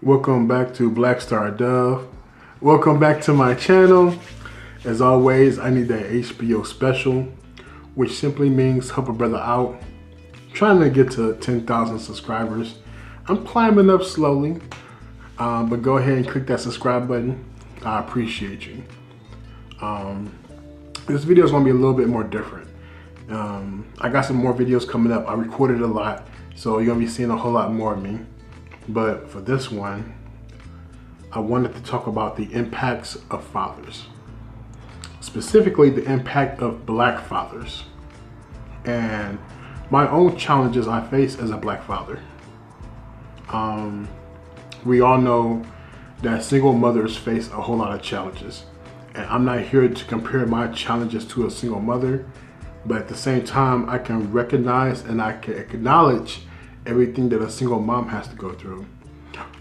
Welcome back to Blackstardove. Welcome back to my channel. As always, I need that HBO special, which simply means help a brother out. I'm trying to get to 10,000 subscribers. I'm climbing up slowly, but go ahead and click that subscribe button. I appreciate you. This video is going to be a little bit more different. I got some more videos coming up. I recorded a lot, so you're going to be seeing a whole lot more of me. But for this one, I wanted to talk about the impacts of fathers. Specifically, the impact of black fathers. And my own challenges I face as a black father. We all know that single mothers face a whole lot of challenges. And I'm not here to compare my challenges to a single mother, but at the same time, I can recognize and I can acknowledge everything that a single mom has to go through,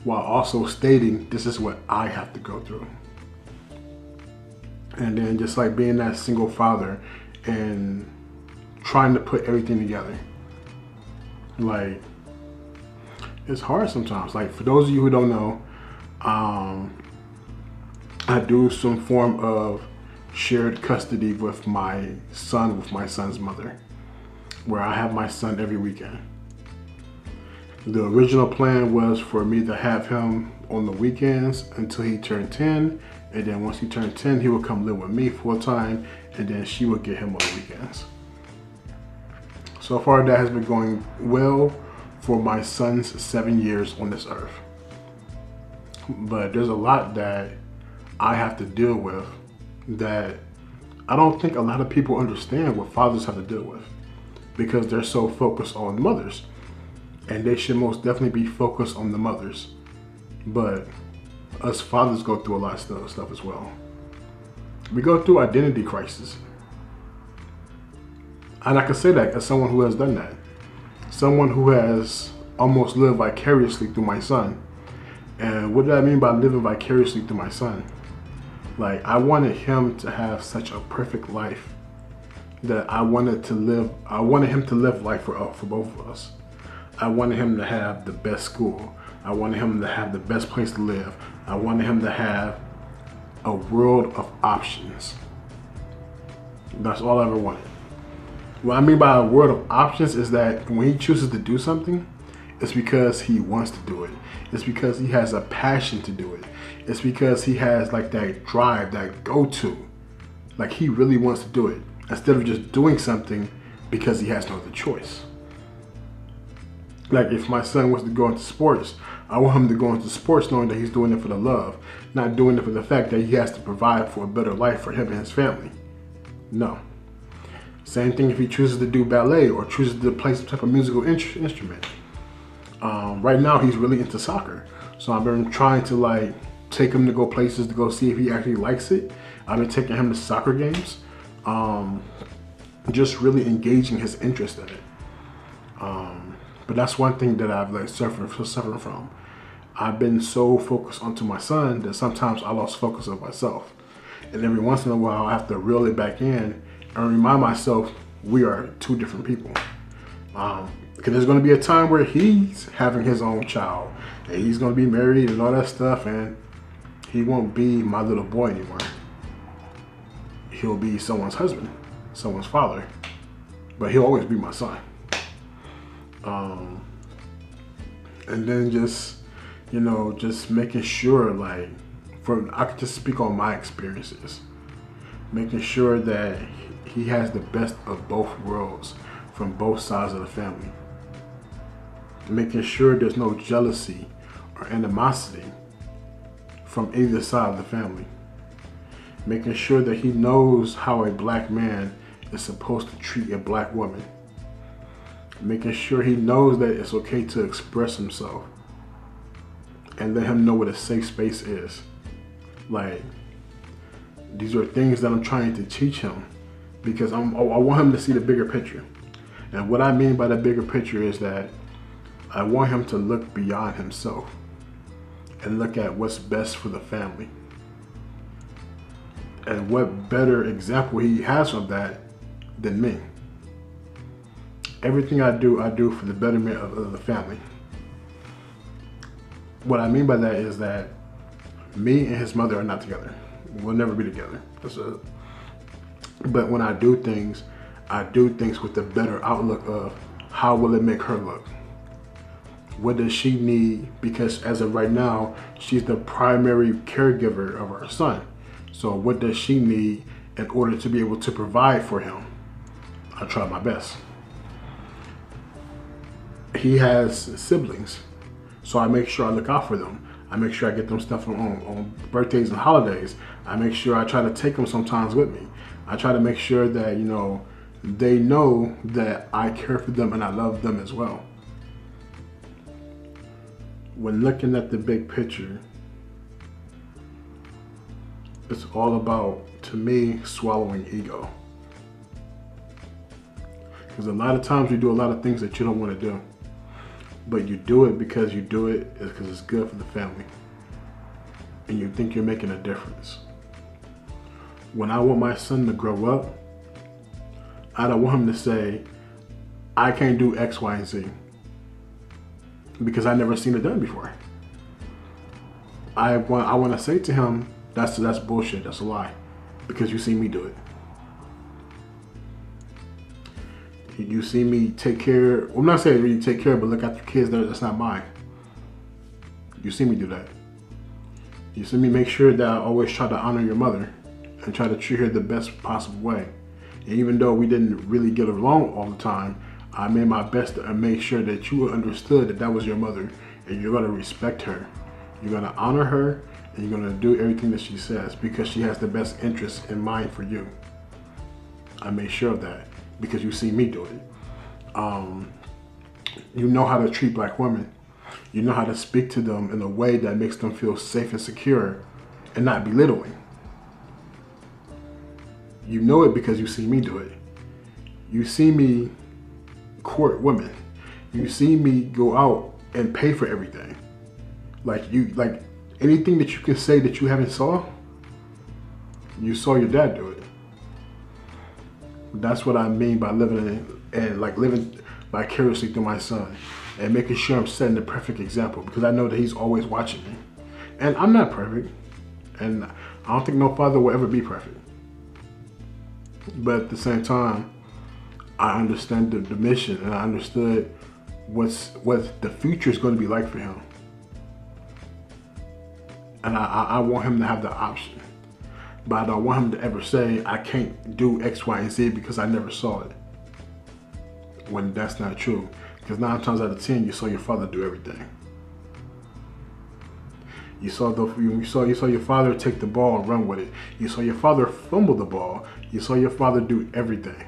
while also stating this is what I have to go through. And then just like being that single father and trying to put everything together. Like, it's hard sometimes. Like, for those of you who don't know, I do some form of shared custody with my son's mother, where I have my son every weekend. The original plan was for me to have him on the weekends until he turned 10, and then once he turned 10, he would come live with me full time, and then she would get him on the weekends. So far, that has been going well for my son's 7 years on this earth. But there's a lot that I have to deal with that I don't think a lot of people understand what fathers have to deal with, because they're so focused on mothers. And they should most definitely be focused on the mothers. But us fathers go through a lot of stuff as well. We go through identity crisis. And I can say that as someone who has done that. Someone who has almost lived vicariously through my son. And what do I mean by living vicariously through my son? Like, I wanted him to have such a perfect life that I wanted him to live life for both of us. I wanted him to have the best school. I wanted him to have the best place to live. I wanted him to have a world of options. That's all I ever wanted. What I mean by a world of options is that when he chooses to do something, it's because he wants to do it. It's because he has a passion to do it. It's because he has like that drive, that go-to. Like, he really wants to do it, instead of just doing something because he has no other choice. Like, if my son wants to go into sports, I want him to go into sports knowing that he's doing it for the love, not doing it for the fact that he has to provide for a better life for him and his family. No. Same thing if he chooses to do ballet or chooses to play some type of musical instrument. Right now, he's really into soccer. So I've been trying to like take him to go places to go see if he actually likes it. I've been taking him to soccer games. Just really engaging his interest in it. But that's one thing that I've like suffering from. I've been so focused onto my son that sometimes I lost focus of myself. And every once in a while, I have to reel it back in and remind myself we are two different people. Because there's going to be a time where he's having his own child and he's going to be married and all that stuff, and he won't be my little boy anymore. He'll be someone's husband, someone's father, but he'll always be my son. And then just, just making sure, like, I could just speak on my experiences, making sure that he has the best of both worlds from both sides of the family, making sure there's no jealousy or animosity from either side of the family, making sure that he knows how a black man is supposed to treat a black woman, making sure he knows that it's okay to express himself, and let him know what a safe space is. Like, these are things that I'm trying to teach him, because I want him to see the bigger picture. And what I mean by the bigger picture is that I want him to look beyond himself and look at what's best for the family. And what better example he has of that than me. Everything I do for the betterment of the family. What I mean by that is that me and his mother are not together. We'll never be together. But when I do things with a better outlook of how will it make her look? What does she need? Because as of right now, she's the primary caregiver of our son. So what does she need in order to be able to provide for him? I try my best. He has siblings, so I make sure I look out for them. I make sure I get them stuff on birthdays and holidays. I make sure I try to take them sometimes with me. I try to make sure that, you know, they know that I care for them and I love them as well. When looking at the big picture, it's all about, to me, swallowing ego. Because a lot of times you do a lot of things that you don't want to do. But you do it because you do it is because it's good for the family. And you think you're making a difference. When I want my son to grow up, I don't want him to say, I can't do X, Y, and Z. Because I never seen it done before. I want to say to him, that's bullshit, that's a lie. Because you see me do it. You see me take care, well, I'm not saying really take care, but look after kids, that's not mine. You see me do that. You see me make sure that I always try to honor your mother and try to treat her the best possible way. And even though we didn't really get along all the time, I made my best to make sure that you understood that was your mother and you're gonna respect her. You're gonna honor her and you're gonna do everything that she says because she has the best interest in mind for you. I made sure of that. Because you see me do it. You know how to treat black women. You know how to speak to them in a way that makes them feel safe and secure and not belittling. You know it because you see me do it. You see me court women. You see me go out and pay for everything. Like anything that you can say that you haven't saw, you saw your dad do it. That's what I mean by living vicariously through my son and making sure I'm setting the perfect example because I know that he's always watching me. And I'm not perfect. And I don't think no father will ever be perfect. But at the same time, I understand the mission and I understood what the future is going to be like for him. And I want him to have the option. But I don't want him to ever say, I can't do X, Y, and Z because I never saw it. When that's not true. Because 9 times out of 10, you saw your father do everything. You saw your father take the ball and run with it. You saw your father fumble the ball. You saw your father do everything.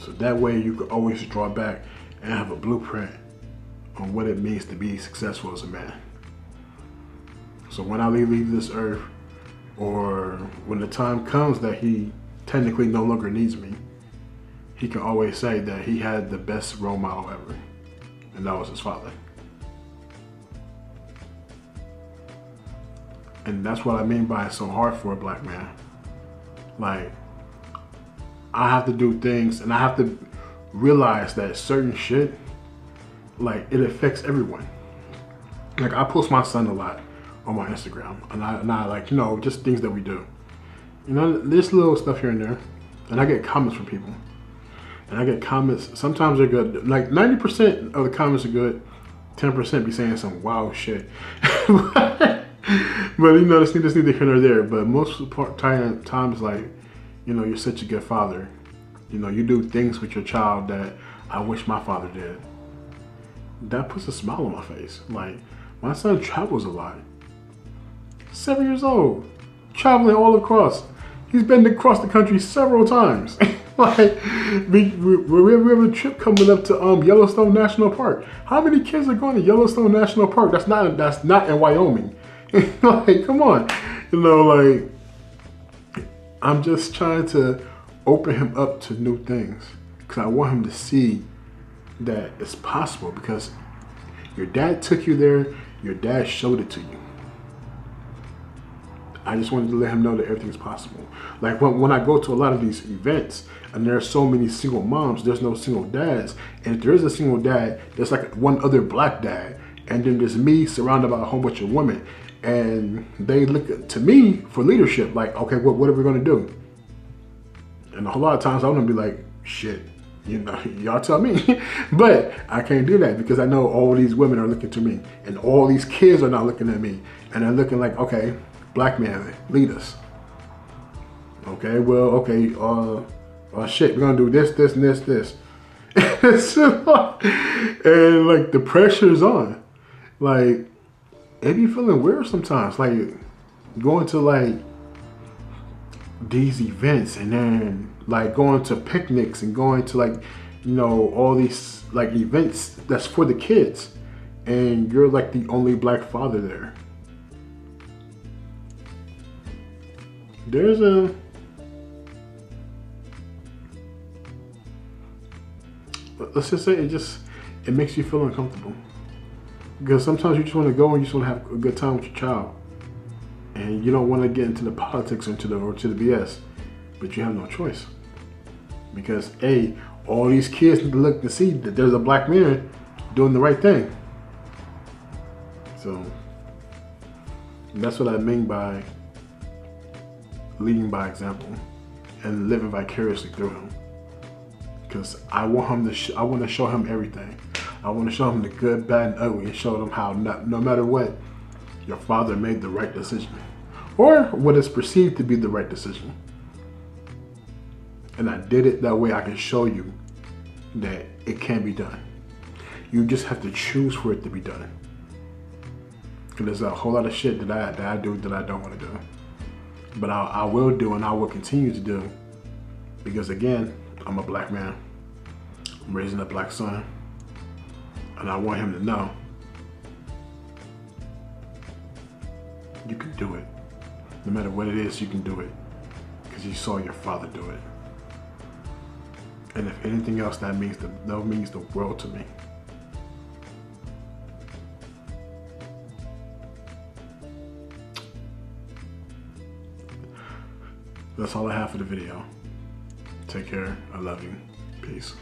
So that way you could always draw back and have a blueprint on what it means to be successful as a man. So when I leave this earth, or when the time comes that he technically no longer needs me, he can always say that he had the best role model ever, and that was his father. And that's what I mean by it's so hard for a black man. Like, I have to do things, and I have to realize that certain shit, like, it affects everyone. Like, I post my son a lot on my Instagram, and I like, you know, just things that we do. You know, there's little stuff here and there, and I get comments from people. And I get comments, sometimes they're good. Like 90% of the comments are good, 10% be saying some wild shit. But you know, it's neither here nor there. But most of the times, like, you know, you're such a good father. You know, you do things with your child that I wish my father did. That puts a smile on my face. Like, my son travels a lot. 7 years old, traveling all across. He's been across the country several times. Like, we have a trip coming up to Yellowstone National Park. How many kids are going to Yellowstone National Park? That's not in Wyoming. Like, come on. You know, like, I'm just trying to open him up to new things because I want him to see that it's possible because your dad took you there, your dad showed it to you. I just wanted to let him know that everything's possible. Like when I go to a lot of these events and there are so many single moms, there's no single dads. And if there is a single dad, there's like one other black dad. And then there's me surrounded by a whole bunch of women. And they look to me for leadership. Like, okay, what are we going to do? And a whole lot of times I'm going to be like, shit, you know, y'all tell me. But I can't do that because I know all these women are looking to me. And all these kids are not looking at me. And they're looking like, okay, black man, lead us. Okay, well, okay, shit, we're gonna do this, and this. And like the pressure's on. Like, it be feeling weird sometimes. Like going to like these events and then like going to picnics and going to like, you know, all these like events that's for the kids. And you're like the only black father there. There's a let's just say it makes you feel uncomfortable because sometimes you just want to go and you just want to have a good time with your child, and you don't want to get into the politics or to the BS, but you have no choice because all these kids need to look to see that there's a black man doing the right thing. So that's what I mean by leading by example and living vicariously through him. Because I want I want to show him everything. I want to show him the good, bad, and ugly, and show him how no matter what, your father made the right decision, or what is perceived to be the right decision. And I did it that way. I can show you that it can be done. You just have to choose for it to be done. Because there's a whole lot of shit that I do that I don't want to do, but I will do and I will continue to do. Because again, I'm a black man. I'm raising a black son. And I want him to know you can do it. No matter what it is, you can do it. Because you saw your father do it. And if anything else, that means the world to me. That's all I have for the video. Take care. I love you. Peace.